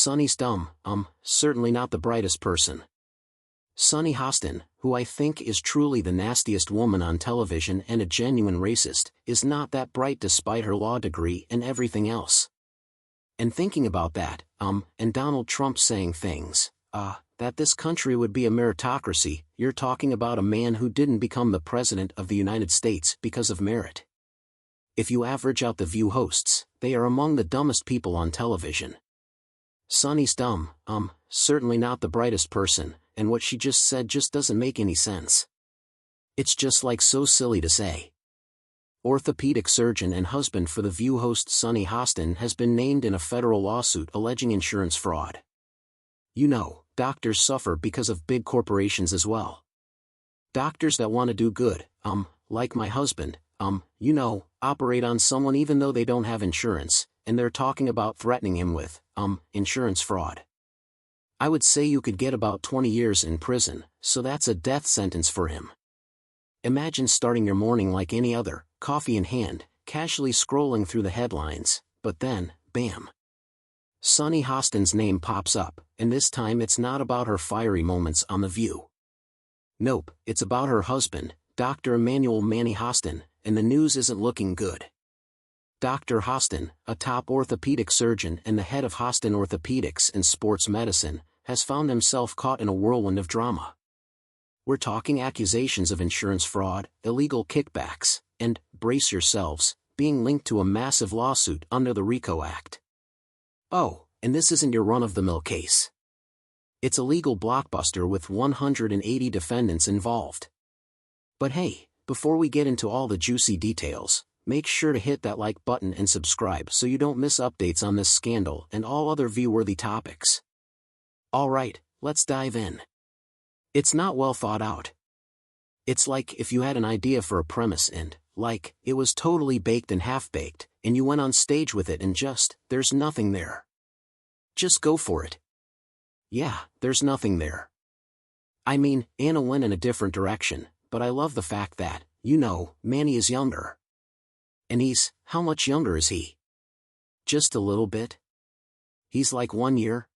Sunny's dumb, certainly not the brightest person. Sunny Hostin, who I think is truly the nastiest woman on television and a genuine racist, is not that bright despite her law degree and everything else. And thinking about that, and Donald Trump saying things, that this country would be a meritocracy, you're talking about a man who didn't become the President of the United States because of merit. If you average out the View hosts, they are among the dumbest people on television. Sunny's dumb, certainly not the brightest person, and what she just said just doesn't make any sense. It's just like so silly to say. Orthopedic surgeon and husband for the View host Sunny Hostin has been named in a federal lawsuit alleging insurance fraud. You know, doctors suffer because of big corporations as well. Doctors that want to do good, like my husband, operate on someone even though they don't have insurance, and they're talking about threatening him with, insurance fraud. I would say you could get about 20 years in prison, so that's a death sentence for him. Imagine starting your morning like any other, coffee in hand, casually scrolling through the headlines, but then, bam. Sunny Hostin's name pops up, and this time it's not about her fiery moments on The View. Nope, it's about her husband, Dr. Emmanuel Manny Hostin, and the news isn't looking good. Dr. Hostin, a top orthopedic surgeon and the head of Hostin Orthopedics and Sports Medicine, has found himself caught in a whirlwind of drama. We're talking accusations of insurance fraud, illegal kickbacks, and, brace yourselves, being linked to a massive lawsuit under the RICO Act. Oh, and this isn't your run-of-the-mill case. It's a legal blockbuster with 180 defendants involved. But hey, before we get into all the juicy details, make sure to hit that like button and subscribe so you don't miss updates on this scandal and all other view-worthy topics. Alright, let's dive in. It's not well thought out. It's like if you had an idea for a premise and, it was totally baked and half-baked, and you went on stage with it and there's nothing there. Just go for it. Yeah, there's nothing there. I mean, Anna went in a different direction, but I love the fact that, Manny is younger. And how much younger is he? Just a little bit? He's like 1 year?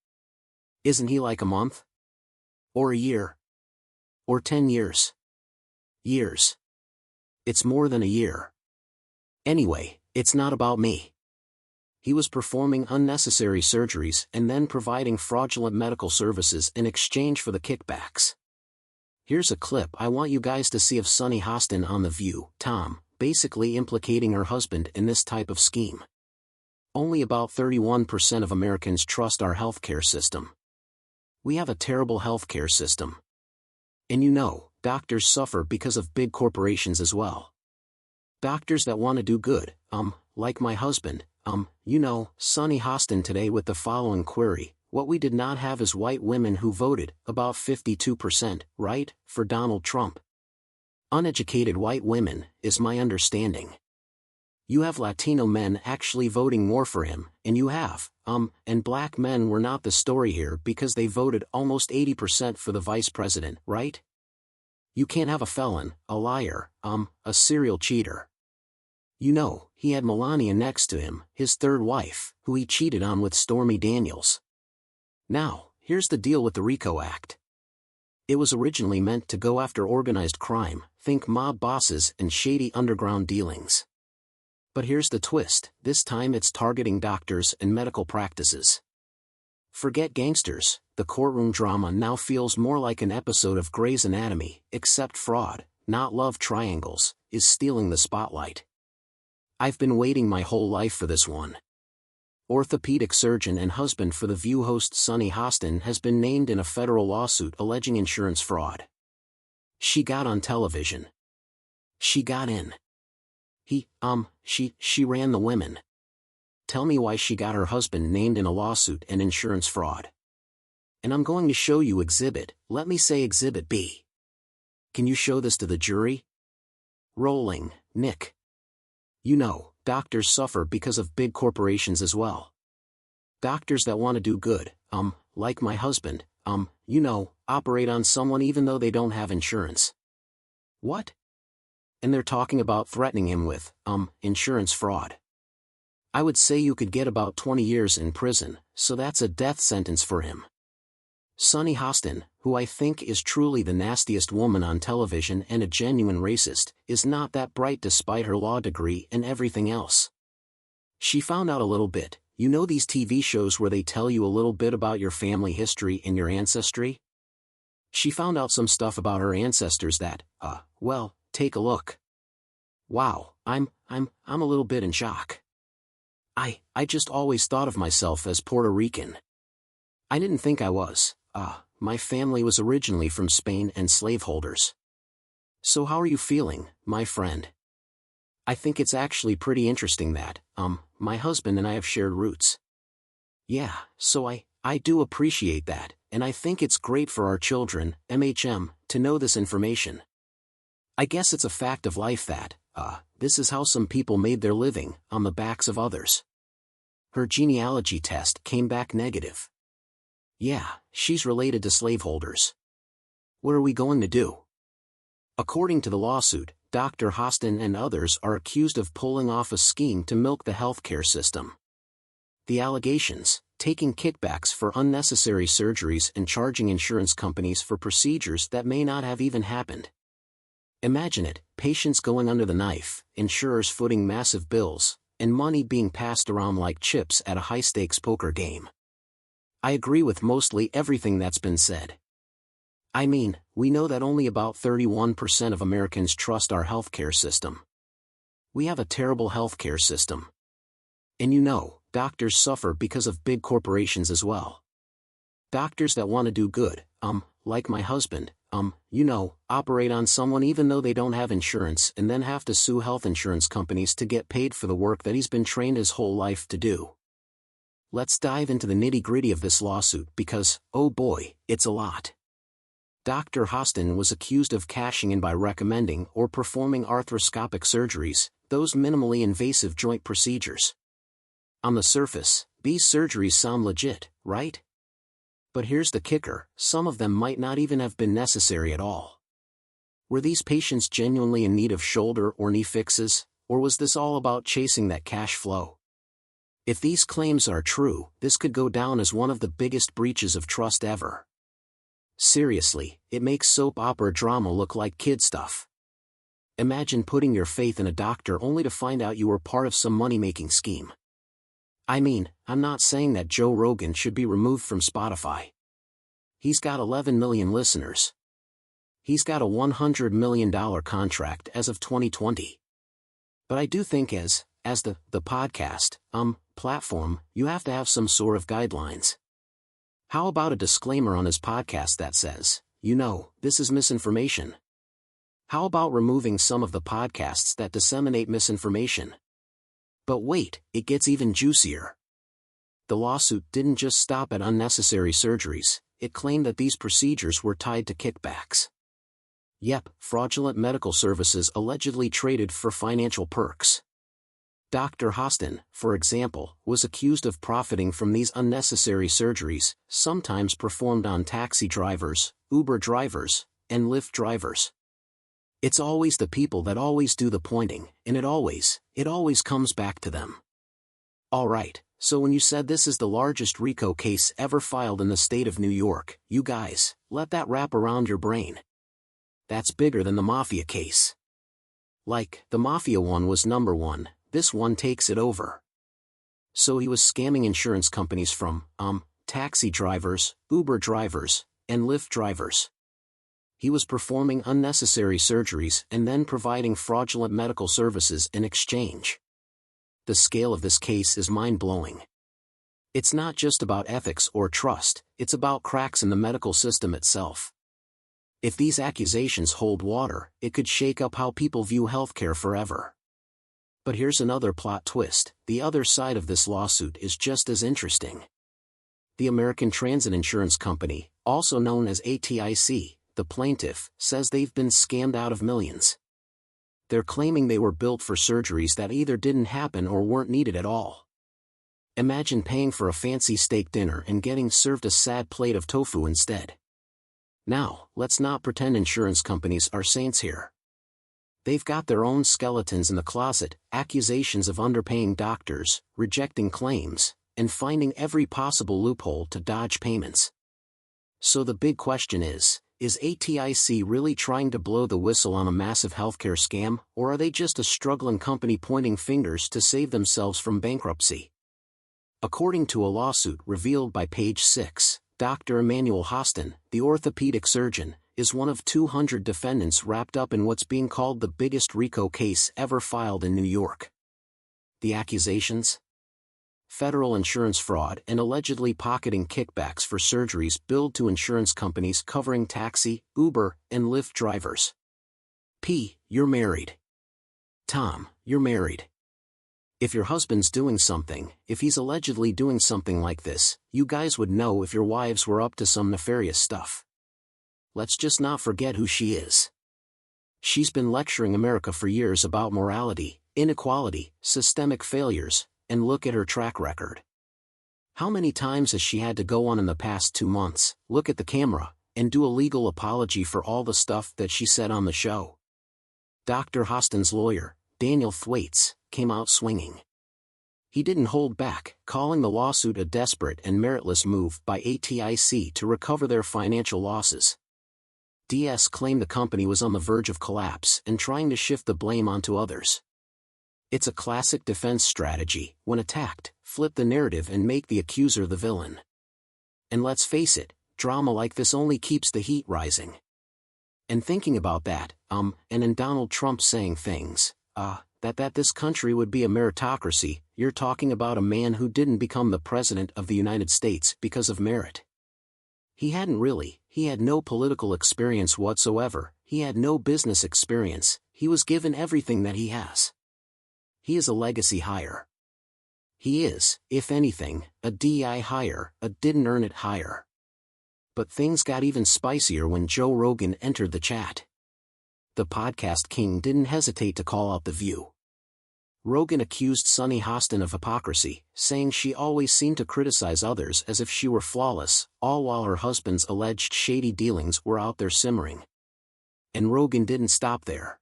Isn't he like a month? Or a year? Or 10 years? Years. It's more than a year. Anyway, it's not about me. He was performing unnecessary surgeries and then providing fraudulent medical services in exchange for the kickbacks. Here's a clip I want you guys to see of Sunny Hostin on The View, basically implicating her husband in this type of scheme. Only about 31% of Americans trust our healthcare system. We have a terrible healthcare system. And doctors suffer because of big corporations as well. Doctors that want to do good, like my husband, Sunny Hostin today with the following query: what we did not have is white women who voted, about 52%, right, for Donald Trump. Uneducated white women, is my understanding. You have Latino men actually voting more for him, and you have, and black men were not the story here because they voted almost 80% for the vice president, right? You can't have a felon, a liar, a serial cheater. He had Melania next to him, his third wife, who he cheated on with Stormy Daniels. Now, here's the deal with the RICO Act. It was originally meant to go after organized crime, think mob bosses and shady underground dealings. But here's the twist, this time it's targeting doctors and medical practices. Forget gangsters, the courtroom drama now feels more like an episode of Grey's Anatomy, except fraud, not love triangles, is stealing the spotlight. I've been waiting my whole life for this one. Orthopedic surgeon and husband for The View host Sunny Hostin has been named in a federal lawsuit alleging insurance fraud. She got on television. She got in. She ran the women. Tell me why she got her husband named in a lawsuit and insurance fraud. And I'm going to show you let me say Exhibit B. Can you show this to the jury? Rolling, Nick. Doctors suffer because of big corporations as well. Doctors that want to do good, like my husband, operate on someone even though they don't have insurance. What? And they're talking about threatening him with, insurance fraud. I would say you could get about 20 years in prison, so that's a death sentence for him. Sunny Hostin, who I think is truly the nastiest woman on television and a genuine racist, is not that bright despite her law degree and everything else. She found out a little bit. You know these TV shows where they tell you a little bit about your family history and your ancestry? She found out some stuff about her ancestors that, well, take a look. Wow, I'm a little bit in shock. I just always thought of myself as Puerto Rican. I didn't think I was. My family was originally from Spain and slaveholders. So how are you feeling, my friend? I think it's actually pretty interesting that, my husband and I have shared roots. Yeah, so I do appreciate that, and I think it's great for our children, to know this information. I guess it's a fact of life that, this is how some people made their living, on the backs of others. Her genealogy test came back negative. Yeah, she's related to slaveholders. What are we going to do? According to the lawsuit, Dr. Hostin and others are accused of pulling off a scheme to milk the healthcare system. The allegations, taking kickbacks for unnecessary surgeries and charging insurance companies for procedures that may not have even happened. Imagine it, patients going under the knife, insurers footing massive bills, and money being passed around like chips at a high-stakes poker game. I agree with mostly everything that's been said. I mean, we know that only about 31% of Americans trust our healthcare system. We have a terrible healthcare system. And you know, doctors suffer because of big corporations as well. Doctors that want to do good, like my husband, operate on someone even though they don't have insurance and then have to sue health insurance companies to get paid for the work that he's been trained his whole life to do. Let's dive into the nitty-gritty of this lawsuit because, oh boy, it's a lot. Dr. Hostin was accused of cashing in by recommending or performing arthroscopic surgeries, those minimally invasive joint procedures. On the surface, these surgeries sound legit, right? But here's the kicker, some of them might not even have been necessary at all. Were these patients genuinely in need of shoulder or knee fixes, or was this all about chasing that cash flow? If these claims are true, this could go down as one of the biggest breaches of trust ever. Seriously, it makes soap opera drama look like kid stuff. Imagine putting your faith in a doctor only to find out you were part of some money-making scheme. I mean, I'm not saying that Joe Rogan should be removed from Spotify. He's got 11 million listeners. He's got a $100 million contract as of 2020. But I do think as the podcast, platform, you have to have some sort of guidelines. How about a disclaimer on his podcast that says, this is misinformation? How about removing some of the podcasts that disseminate misinformation? But wait, it gets even juicier. The lawsuit didn't just stop at unnecessary surgeries, it claimed that these procedures were tied to kickbacks. Yep, fraudulent medical services allegedly traded for financial perks. Dr. Hostin, for example, was accused of profiting from these unnecessary surgeries, sometimes performed on taxi drivers, Uber drivers, and Lyft drivers. It's always the people that always do the pointing, and it always comes back to them. Alright, so when you said this is the largest RICO case ever filed in the state of New York, you guys, let that wrap around your brain. That's bigger than the Mafia case. Like, the Mafia one was number one, this one takes it over. So he was scamming insurance companies from, taxi drivers, Uber drivers, and Lyft drivers. He was performing unnecessary surgeries and then providing fraudulent medical services in exchange. The scale of this case is mind-blowing. It's not just about ethics or trust, it's about cracks in the medical system itself. If these accusations hold water, it could shake up how people view healthcare forever. But here's another plot twist, the other side of this lawsuit is just as interesting. The American Transit Insurance Company, also known as ATIC, the plaintiff, says they've been scammed out of millions. They're claiming they were built for surgeries that either didn't happen or weren't needed at all. Imagine paying for a fancy steak dinner and getting served a sad plate of tofu instead. Now, let's not pretend insurance companies are saints here. They've got their own skeletons in the closet, accusations of underpaying doctors, rejecting claims, and finding every possible loophole to dodge payments. So the big question is ATIC really trying to blow the whistle on a massive healthcare scam, or are they just a struggling company pointing fingers to save themselves from bankruptcy? According to a lawsuit revealed by Page 6, Dr. Emmanuel Hostin, the orthopedic surgeon, is one of 200 defendants wrapped up in what's being called the biggest RICO case ever filed in New York. The accusations? Federal insurance fraud and allegedly pocketing kickbacks for surgeries billed to insurance companies covering taxi, Uber, and Lyft drivers. P. You're married. Tom, you're married. If your husband's doing something, if he's allegedly doing something like this, you guys would know if your wives were up to some nefarious stuff. Let's just not forget who she is. She's been lecturing America for years about morality, inequality, systemic failures, and look at her track record. How many times has she had to go on in the past 2 months, look at the camera, and do a legal apology for all the stuff that she said on the show? Dr. Hostin's lawyer, Daniel Thwaites, came out swinging. He didn't hold back, calling the lawsuit a desperate and meritless move by ATIC to recover their financial losses. DS claimed the company was on the verge of collapse and trying to shift the blame onto others. It's a classic defense strategy: when attacked, flip the narrative and make the accuser the villain. And let's face it, drama like this only keeps the heat rising. And thinking about that, and in Donald Trump saying things, that this country would be a meritocracy, you're talking about a man who didn't become the President of the United States because of merit. He had no political experience whatsoever, he had no business experience, he was given everything that he has. He is a legacy hire. He is, if anything, a DI hire, a didn't earn it hire. But things got even spicier when Joe Rogan entered the chat. The podcast king didn't hesitate to call out the view. Rogan accused Sunny Hostin of hypocrisy, saying she always seemed to criticize others as if she were flawless, all while her husband's alleged shady dealings were out there simmering. And Rogan didn't stop there.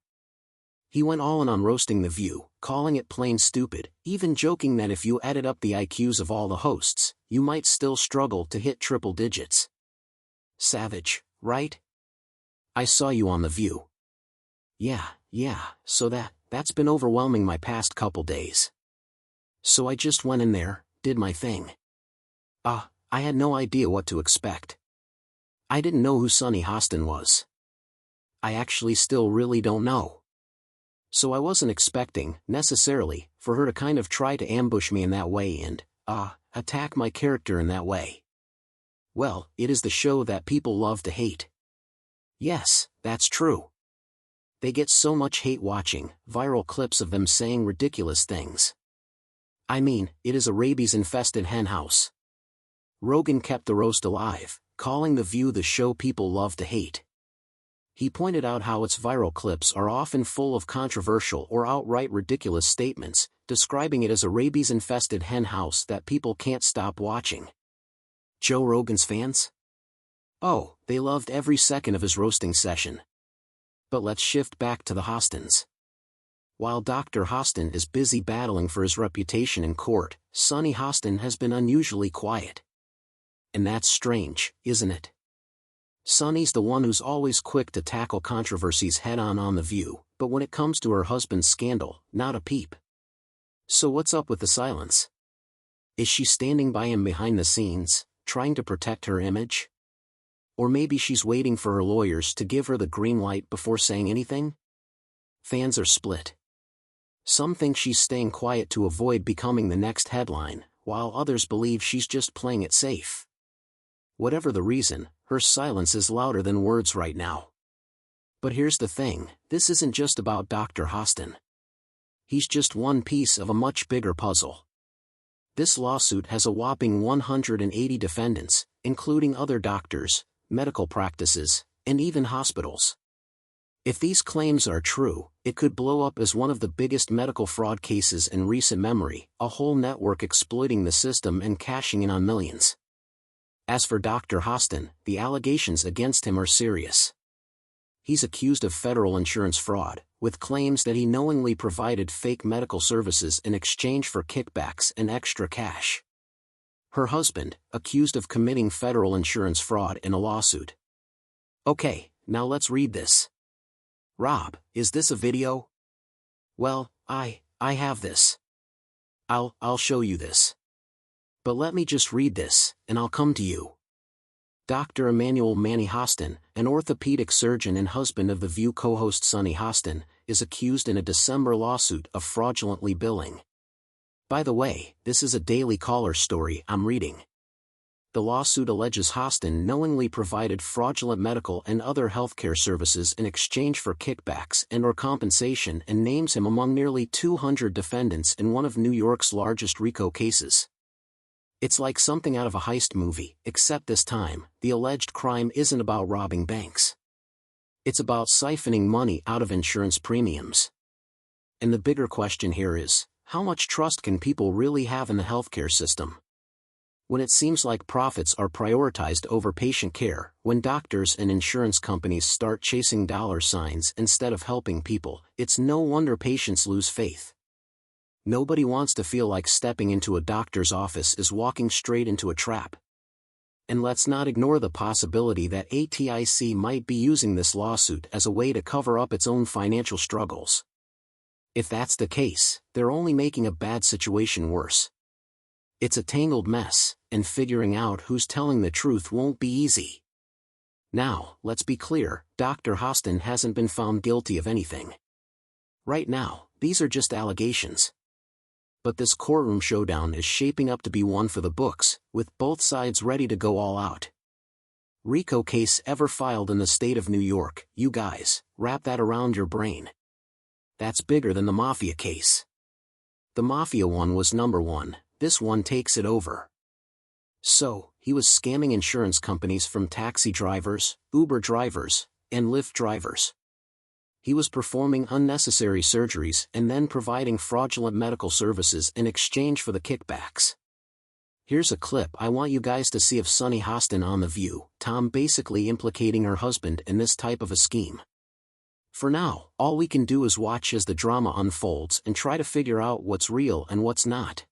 He went all in on roasting The View, calling it plain stupid, even joking that if you added up the IQs of all the hosts, you might still struggle to hit triple digits. Savage, right? I saw you on The View. Yeah, so that's been overwhelming my past couple days. So I just went in there, did my thing. I had no idea what to expect. I didn't know who Sunny Hostin was. I actually still really don't know. So I wasn't expecting, necessarily, for her to kind of try to ambush me in that way and, attack my character in that way. Well, it is the show that people love to hate. Yes, that's true. They get so much hate watching viral clips of them saying ridiculous things. I mean, it is a rabies-infested henhouse. Rogan kept the roast alive, calling The View the show people love to hate. He pointed out how its viral clips are often full of controversial or outright ridiculous statements, describing it as a rabies-infested henhouse that people can't stop watching. Joe Rogan's fans? Oh, they loved every second of his roasting session. But let's shift back to the Hostins. While Dr. Hostin is busy battling for his reputation in court, Sunny Hostin has been unusually quiet. And that's strange, isn't it? Sunny's the one who's always quick to tackle controversies head-on on The View, but when it comes to her husband's scandal, not a peep. So what's up with the silence? Is she standing by him behind the scenes, trying to protect her image? Or maybe she's waiting for her lawyers to give her the green light before saying anything? Fans are split. Some think she's staying quiet to avoid becoming the next headline, while others believe she's just playing it safe. Whatever the reason, her silence is louder than words right now. But here's the thing, this isn't just about Dr. Hostin. He's just one piece of a much bigger puzzle. This lawsuit has a whopping 180 defendants, including other doctors, medical practices, and even hospitals. If these claims are true, it could blow up as one of the biggest medical fraud cases in recent memory, a whole network exploiting the system and cashing in on millions. As for Dr. Hostin, the allegations against him are serious. He's accused of federal insurance fraud, with claims that he knowingly provided fake medical services in exchange for kickbacks and extra cash. Her husband, accused of committing federal insurance fraud in a lawsuit. Okay, now let's read this. Rob, is this a video? Well, I have this. I'll show you this. But let me just read this, and I'll come to you. Dr. Emmanuel Manny Hostin, an orthopedic surgeon and husband of The View co-host Sunny Hostin, is accused in a December lawsuit of fraudulently billing. By the way, this is a Daily Caller story I'm reading. The lawsuit alleges Hostin knowingly provided fraudulent medical and other healthcare services in exchange for kickbacks and/or compensation and names him among nearly 200 defendants in one of New York's largest RICO cases. It's like something out of a heist movie, except this time, the alleged crime isn't about robbing banks. It's about siphoning money out of insurance premiums. And the bigger question here is, how much trust can people really have in the healthcare system? When it seems like profits are prioritized over patient care, when doctors and insurance companies start chasing dollar signs instead of helping people, it's no wonder patients lose faith. Nobody wants to feel like stepping into a doctor's office is walking straight into a trap. And let's not ignore the possibility that ATIC might be using this lawsuit as a way to cover up its own financial struggles. If that's the case, they're only making a bad situation worse. It's a tangled mess, and figuring out who's telling the truth won't be easy. Now, let's be clear, Dr. Hostin hasn't been found guilty of anything. Right now, these are just allegations. But this courtroom showdown is shaping up to be one for the books, with both sides ready to go all out. RICO case ever filed in the state of New York, you guys, wrap that around your brain. That's bigger than the Mafia case. The Mafia one was number one, this one takes it over. So, he was scamming insurance companies from taxi drivers, Uber drivers, and Lyft drivers. He was performing unnecessary surgeries and then providing fraudulent medical services in exchange for the kickbacks. Here's a clip I want you guys to see of Sunny Hostin on The View, Tom basically implicating her husband in this type of a scheme. For now, all we can do is watch as the drama unfolds and try to figure out what's real and what's not.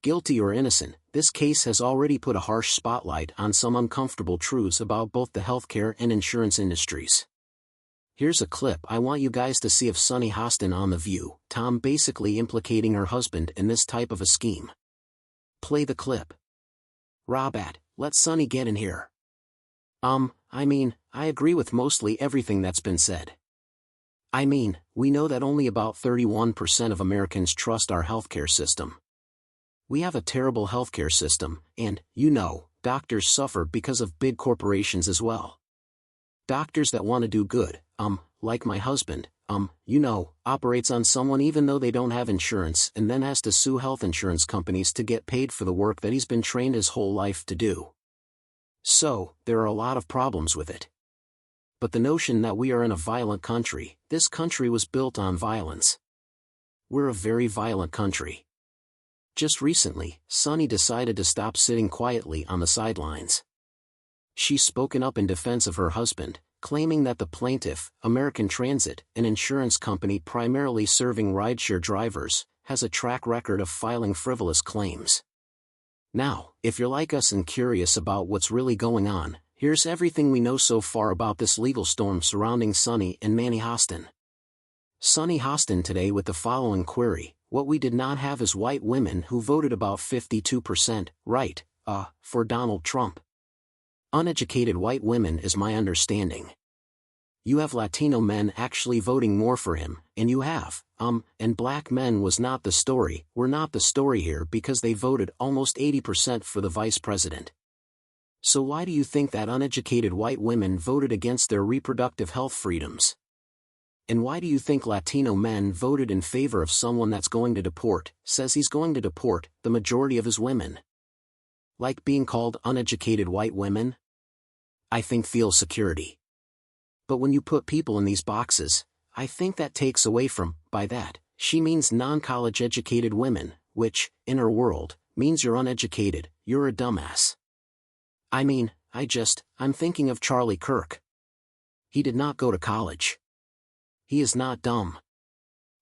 Guilty or innocent, this case has already put a harsh spotlight on some uncomfortable truths about both the healthcare and insurance industries. Here's a clip I want you guys to see of Sunny Hostin on The View, Tom basically implicating her husband in this type of a scheme. Play the clip. Rob, let Sunny get in here. I agree with mostly everything that's been said. We know that only about 31% of Americans trust our healthcare system. We have a terrible healthcare system, and, doctors suffer because of big corporations as well. Doctors that want to do good, like my husband, operates on someone even though they don't have insurance and then has to sue health insurance companies to get paid for the work that he's been trained his whole life to do. So, there are a lot of problems with it. But the notion that we are in a violent country, this country was built on violence. We're a very violent country. Just recently, Sunny decided to stop sitting quietly on the sidelines. She's spoken up in defense of her husband, claiming that the plaintiff, American Transit, an insurance company primarily serving rideshare drivers, has a track record of filing frivolous claims. Now, if you're like us and curious about what's really going on, here's everything we know so far about this legal storm surrounding Sunny and Manny Hostin. Sunny Hostin today with the following query: what we did not have is white women who voted about 52%, right, for Donald Trump. Uneducated white women is my understanding. You have Latino men actually voting more for him, and you have, and black men was not the story, were not the story here because they voted almost 80% for the vice president. So why do you think that uneducated white women voted against their reproductive health freedoms? And why do you think Latino men voted in favor of someone that's going to deport, says he's going to deport, the majority of his women? Like being called uneducated white women? I think feel security. But when you put people in these boxes, I think that takes away from, by that, she means non-college educated women, which, in her world, means you're uneducated, you're a dumbass. I'm thinking of Charlie Kirk. He did not go to college. He is not dumb.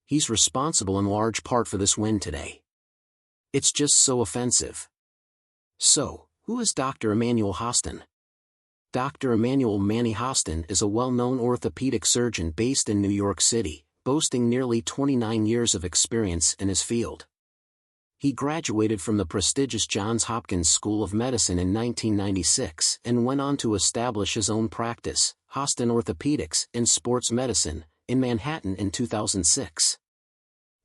He's responsible in large part for this win today. It's just so offensive. So, who is Dr. Emmanuel Hostin? Dr. Emmanuel Manny Hostin is a well-known orthopedic surgeon based in New York City, boasting nearly 29 years of experience in his field. He graduated from the prestigious Johns Hopkins School of Medicine in 1996 and went on to establish his own practice, Hostin Orthopedics, in sports medicine, in Manhattan in 2006.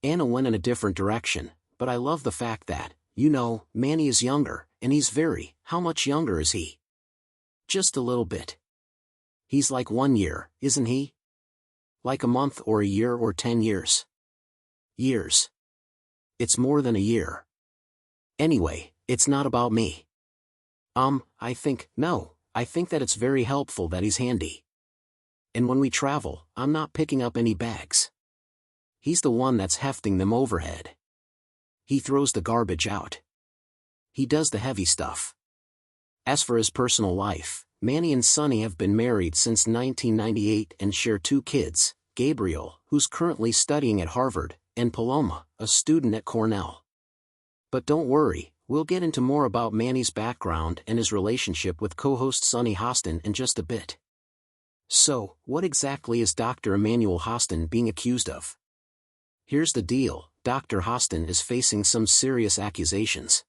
Anna went in a different direction, but I love the fact that, Manny is younger, and he's how much younger is he? Just a little bit. He's like 1 year, isn't he? Like a month or a year or 10 years? Years. It's more than a year. Anyway, it's not about me. I think that it's very helpful that he's handy. And when we travel, I'm not picking up any bags. He's the one that's hefting them overhead. He throws the garbage out. He does the heavy stuff. As for his personal life, Manny and Sunny have been married since 1998 and share 2 kids, Gabriel, who's currently studying at Harvard, and Paloma, a student at Cornell. But don't worry, we'll get into more about Manny's background and his relationship with co-host Sunny Hostin in just a bit. So, what exactly is Dr. Emmanuel Hostin being accused of? Here's the deal, Dr. Hostin is facing some serious accusations.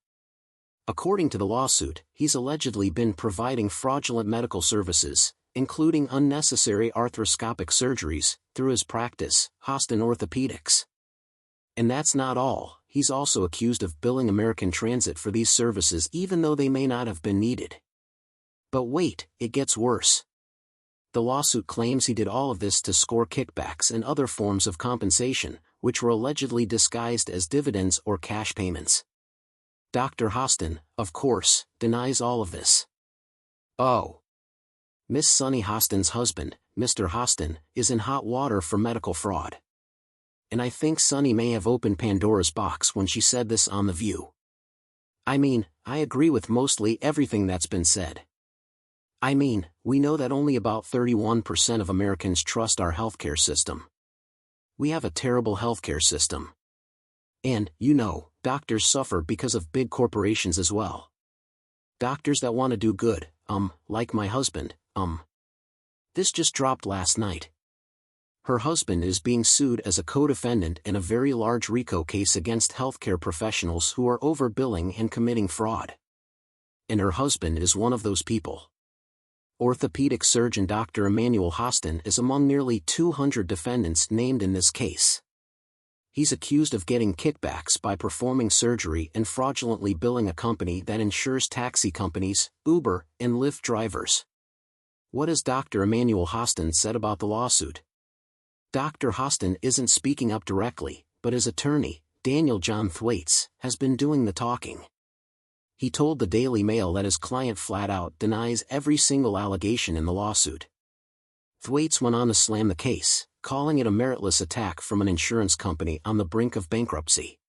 According to the lawsuit, he's allegedly been providing fraudulent medical services, including unnecessary arthroscopic surgeries, through his practice, Hostin Orthopedics. And that's not all, he's also accused of billing American Transit for these services even though they may not have been needed. But wait, it gets worse. The lawsuit claims he did all of this to score kickbacks and other forms of compensation, which were allegedly disguised as dividends or cash payments. Dr. Hostin, of course, denies all of this. Oh. Miss Sunny Hostin's husband, Mr. Hostin, is in hot water for medical fraud. And I think Sunny may have opened Pandora's box when she said this on The View. I agree with mostly everything that's been said. We know that only about 31% of Americans trust our healthcare system. We have a terrible healthcare system. And, doctors suffer because of big corporations as well. Doctors that want to do good, like my husband, This just dropped last night. Her husband is being sued as a co-defendant in a very large RICO case against healthcare professionals who are overbilling and committing fraud. And her husband is one of those people. Orthopedic surgeon Dr. Emmanuel Hostin is among nearly 200 defendants named in this case. He's accused of getting kickbacks by performing surgery and fraudulently billing a company that insures taxi companies, Uber, and Lyft drivers. What has Dr. Emmanuel Hostin said about the lawsuit? Dr. Hostin isn't speaking up directly, but his attorney, Daniel John Thwaites, has been doing the talking. He told the Daily Mail that his client flat out denies every single allegation in the lawsuit. Thwaites went on to slam the case, calling it a meritless attack from an insurance company on the brink of bankruptcy.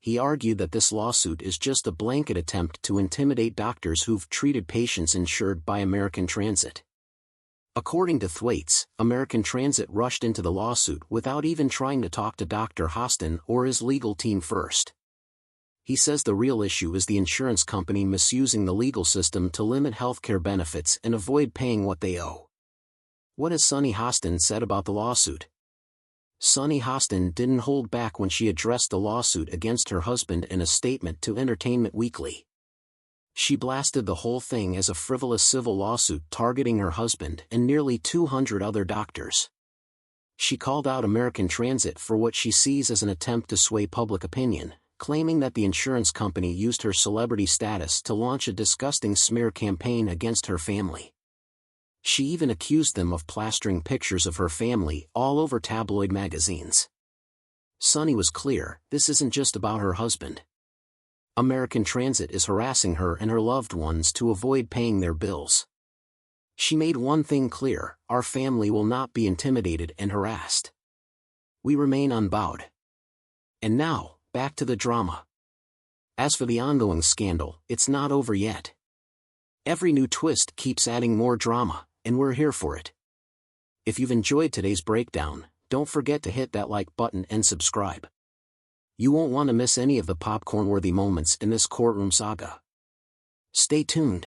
He argued that this lawsuit is just a blanket attempt to intimidate doctors who've treated patients insured by American Transit. According to Thwaites, American Transit rushed into the lawsuit without even trying to talk to Dr. Hostin or his legal team first. He says the real issue is the insurance company misusing the legal system to limit healthcare benefits and avoid paying what they owe. What has Sunny Hostin said about the lawsuit? Sunny Hostin didn't hold back when she addressed the lawsuit against her husband in a statement to Entertainment Weekly. She blasted the whole thing as a frivolous civil lawsuit targeting her husband and nearly 200 other doctors. She called out American Transit for what she sees as an attempt to sway public opinion, claiming that the insurance company used her celebrity status to launch a disgusting smear campaign against her family. She even accused them of plastering pictures of her family all over tabloid magazines. Sunny was clear, this isn't just about her husband. American Transit is harassing her and her loved ones to avoid paying their bills. She made one thing clear, our family will not be intimidated and harassed. We remain unbowed. And now, back to the drama. As for the ongoing scandal, it's not over yet. Every new twist keeps adding more drama, and we're here for it. If you've enjoyed today's breakdown, don't forget to hit that like button and subscribe. You won't want to miss any of the popcorn-worthy moments in this courtroom saga. Stay tuned.